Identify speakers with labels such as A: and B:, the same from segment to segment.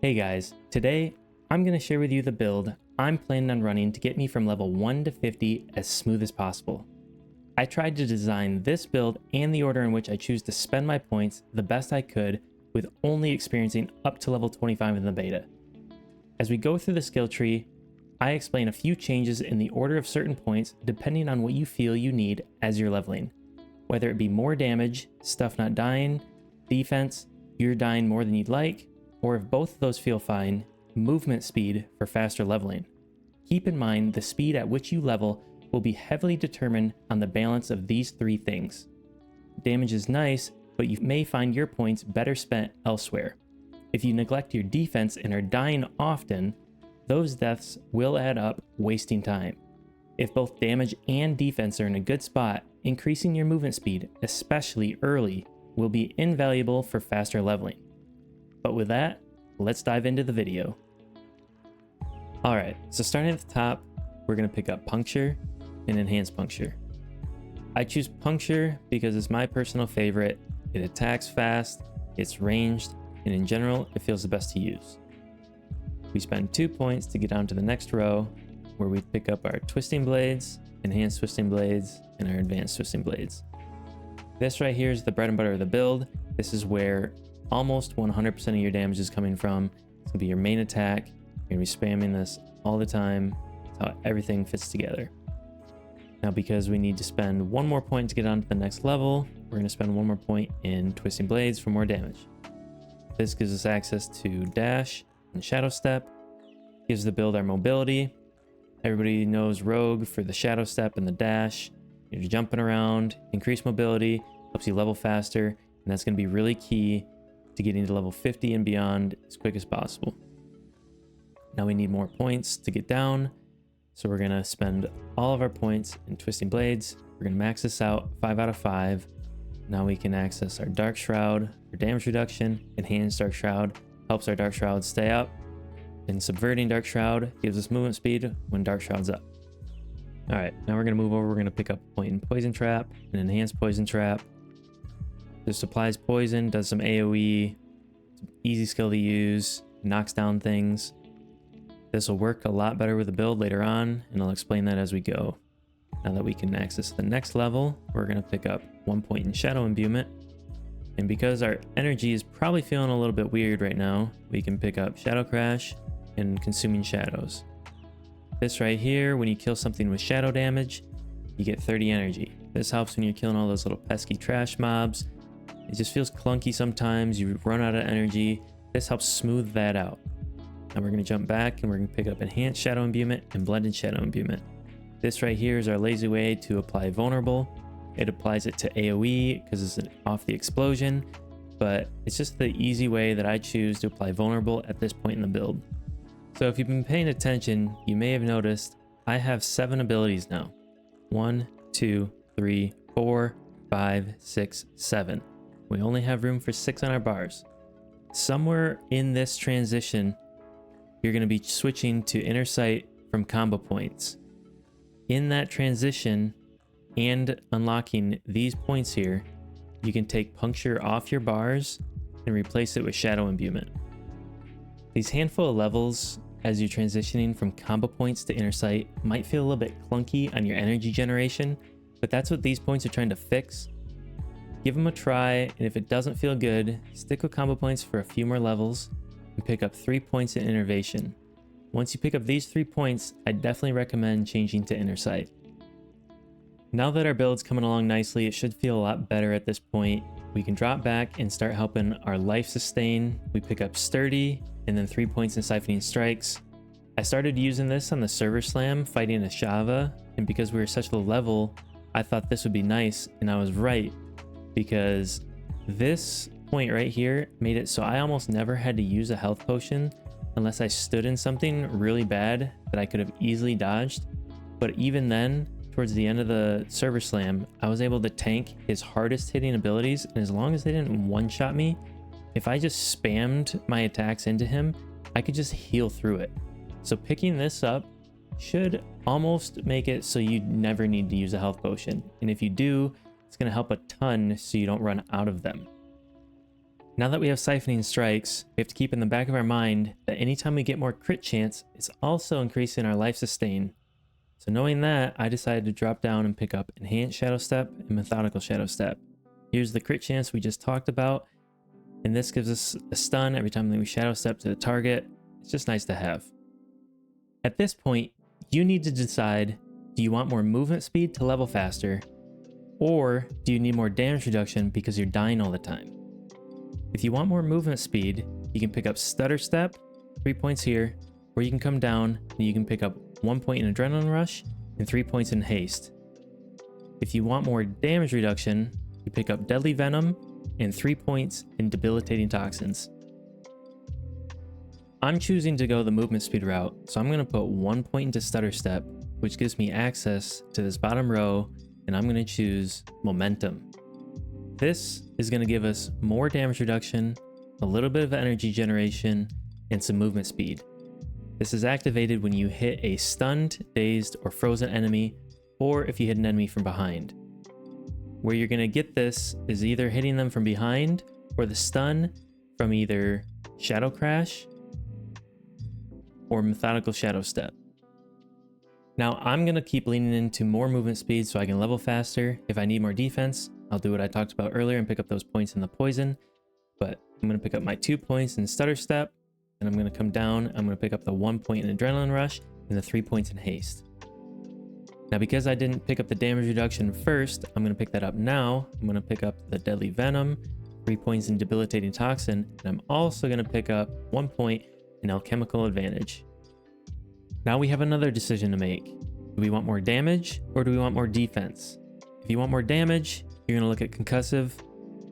A: Hey guys, today I'm going to share with you the build I'm planning on running to get me from level 1 to 50 as smooth as possible. I tried to design this build and the order in which I choose to spend my points the best I could with only experiencing up to level 25 in the beta. As we go through the skill tree, I explain a few changes in the order of certain points depending on what you feel you need as you're leveling. Whether it be more damage, stuff not dying, defense, you're dying more than you'd like, or if both of those feel fine, movement speed for faster leveling. Keep in mind the speed at which you level will be heavily determined on the balance of these three things. Damage is nice, but you may find your points better spent elsewhere. If you neglect your defense and are dying often, those deaths will add up, wasting time. If both damage and defense are in a good spot, increasing your movement speed, especially early, will be invaluable for faster leveling. But with that, let's dive into the video. Alright, so starting at the top, we're going to pick up Puncture and Enhanced Puncture. I choose Puncture because it's my personal favorite. It attacks fast, it's ranged, and in general, it feels the best to use. We spend 2 points to get down to the next row, where we pick up our Twisting Blades, Enhanced Twisting Blades, and our Advanced Twisting Blades. This right here is the bread and butter of the build. This is where almost 100% of your damage is coming from. It's gonna be your main attack. You're gonna be spamming this all the time. That's how everything fits together. Now, because we need to spend 1 more point to get on to the next level, we're gonna spend 1 more point in Twisting Blades for more damage. This gives us access to Dash and Shadow Step, gives the build our mobility. Everybody knows Rogue for the Shadow Step and the Dash. You're jumping around, increased mobility, helps you level faster, and that's gonna be really key to getting to level 50 and beyond as quick as possible. Now we need more points to get down, so we're gonna spend all of our points in Twisting Blades. We're gonna max this out 5 out of 5. Now we can access our Dark Shroud for damage reduction. Enhanced Dark Shroud helps our Dark Shroud stay up, and Subverting Dark Shroud gives us movement speed when Dark Shroud's up. Alright, now we're gonna move over. We're gonna pick up a point in Poison Trap, an Enhanced Poison Trap. This applies poison, does some AoE, easy skill to use, knocks down things. This will work a lot better with the build later on, and I'll explain that as we go. Now that we can access the next level, we're going to pick up 1 point in Shadow Imbuement. And because our energy is probably feeling a little bit weird right now, we can pick up Shadow Crash and Consuming Shadows. This right here, when you kill something with shadow damage, you get 30 energy. This helps when you're killing all those little pesky trash mobs. It just feels clunky sometimes, you run out of energy. This helps smooth that out. Now we're going to jump back and we're going to pick up Enhanced Shadow Imbuement and Blended Shadow Imbuement. This right here is our lazy way to apply Vulnerable. It applies it to AoE because it's off the explosion, but it's just the easy way that I choose to apply Vulnerable at this point in the build. So if you've been paying attention, you may have noticed I have 7 abilities now. 1, 2, 3, 4, 5, 6, 7. We only have room for 6 on our bars. Somewhere in this transition, you're going to be switching to Inner Sight from combo points. In that transition and unlocking these points here, you can take Puncture off your bars and replace it with Shadow Imbuement. These handful of levels, as you're transitioning from combo points to Inner Sight, might feel a little bit clunky on your energy generation, but that's what these points are trying to fix. Give them a try, and if it doesn't feel good, stick with combo points for a few more levels and pick up 3 points in Innervation. Once you pick up these 3 points, I definitely recommend changing to Inner Sight. Now that our build's coming along nicely, it should feel a lot better at this point. We can drop back and start helping our life sustain. We pick up Sturdy and then 3 points in Siphoning Strikes. I started using this on the Server Slam fighting a Shava, and because we were such low level, I thought this would be nice, and I was right. Because this point right here made it so I almost never had to use a health potion unless I stood in something really bad that I could have easily dodged. But even then, towards the end of the Server Slam, I was able to tank his hardest hitting abilities, and as long as they didn't one-shot me, if I just spammed my attacks into him, I could just heal through it. So picking this up should almost make it so you never need to use a health potion, and if you do, it's going to help a ton so you don't run out of them. Now that we have Siphoning Strikes, we have to keep in the back of our mind that anytime we get more crit chance, it's also increasing our life sustain. So knowing that, I decided to drop down and pick up Enhanced Shadow Step and Methodical Shadow Step. Here's the crit chance we just talked about, and this gives us a stun every time that we Shadow Step to the target. It's just nice to have. At this point, you need to decide, do you want more movement speed to level faster, or do you need more damage reduction because you're dying all the time? If you want more movement speed, you can pick up Stutter Step, 3 points here, or you can come down and you can pick up 1 point in Adrenaline Rush and 3 points in Haste. If you want more damage reduction, you pick up Deadly Venom and 3 points in Debilitating Toxins. I'm choosing to go the movement speed route, so I'm going to put 1 point into Stutter Step, which gives me access to this bottom row, and I'm going to choose Momentum. This is going to give us more damage reduction, a little bit of energy generation, and some movement speed. This is activated when you hit a stunned, dazed, or frozen enemy, or if you hit an enemy from behind. Where you're going to get this is either hitting them from behind, or the stun from either Shadow Crash or Methodical Shadow Step. Now I'm going to keep leaning into more movement speed so I can level faster. If I need more defense, I'll do what I talked about earlier and pick up those points in the poison. But I'm going to pick up my 2 points in Stutter Step, and I'm going to come down. I'm going to pick up the 1 point in Adrenaline Rush and the 3 points in Haste. Now because I didn't pick up the damage reduction first, I'm going to pick that up now. I'm going to pick up the Deadly Venom, 3 points in Debilitating Toxin, and I'm also going to pick up 1 point in Alchemical Advantage. Now we have another decision to make. Do we want more damage or do we want more defense? If you want more damage, you're going to look at Concussive.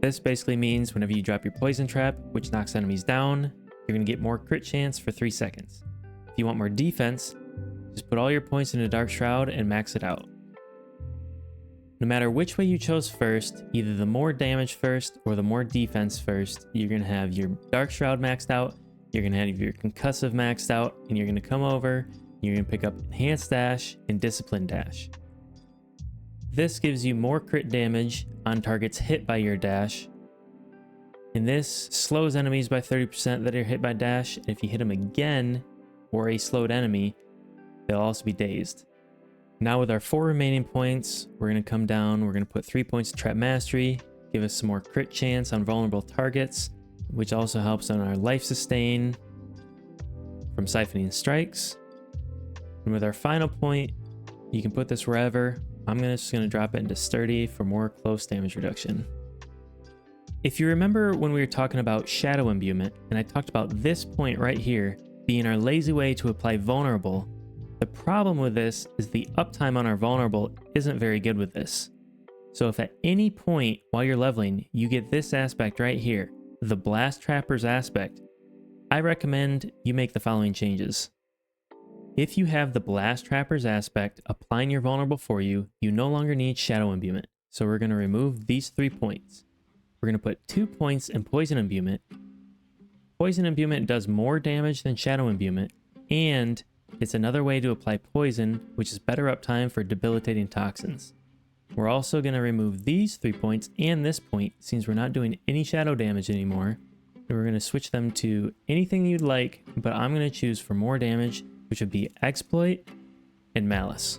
A: This basically means whenever you drop your Poison Trap, which knocks enemies down, you're going to get more crit chance for 3 seconds. If you want more defense, just put all your points in a Dark Shroud and max it out. No matter which way you chose first, either the more damage first or the more defense first, you're going to have your Dark Shroud maxed out, you're going to have your Concussive maxed out, and you're going to come over, you're going to pick up Enhanced Dash and Discipline Dash. This gives you more crit damage on targets hit by your dash, and this slows enemies by 30% that are hit by dash, and if you hit them again or a slowed enemy, they'll also be dazed. Now with our 4 remaining points, we're going to come down, we're going to put 3 points to Trap Mastery, give us some more crit chance on vulnerable targets, which also helps on our life sustain from Siphoning Strikes. And with our final point, you can put this wherever. I'm just going to drop it into Sturdy for more close damage reduction. If you remember when we were talking about Shadow Imbuement, and I talked about this point right here being our lazy way to apply Vulnerable, the problem with this is the uptime on our Vulnerable isn't very good with this. So if at any point while you're leveling, you get this aspect right here, the Blast Trapper's aspect, I recommend you make the following changes. If you have the Blast Trapper's aspect applying your vulnerable for you, you no longer need Shadow Imbuement. So we're going to remove these 3 points. We're going to put 2 points in Poison Imbuement. Poison Imbuement does more damage than Shadow Imbuement, and it's another way to apply poison, which is better uptime for debilitating toxins. We're also going to remove these 3 points and this point, since we're not doing any shadow damage anymore. And we're going to switch them to anything you'd like, but I'm going to choose for more damage, which would be Exploit and Malice.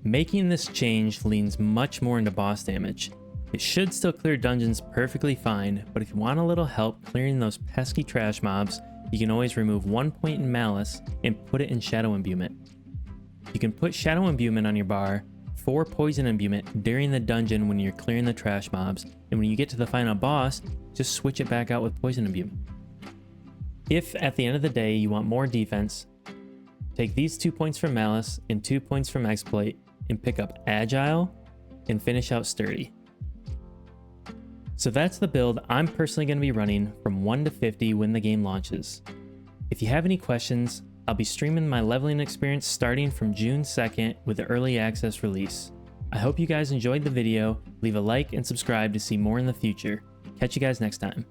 A: Making this change leans much more into boss damage. It should still clear dungeons perfectly fine, but if you want a little help clearing those pesky trash mobs, you can always remove 1 point in Malice and put it in Shadow Imbuement. You can put Shadow Imbuement on your bar for Poison Imbuement during the dungeon when you're clearing the trash mobs, and when you get to the final boss, just switch it back out with Poison Imbuement. If at the end of the day you want more defense, take these 2 points from Malice and 2 points from Exploit and pick up Agile and finish out Sturdy. So that's the build I'm personally going to be running from 1 to 50 when the game launches. If you have any questions, I'll be streaming my leveling experience starting from June 2nd with the early access release. I hope you guys enjoyed the video. Leave a like and subscribe to see more in the future. Catch you guys next time.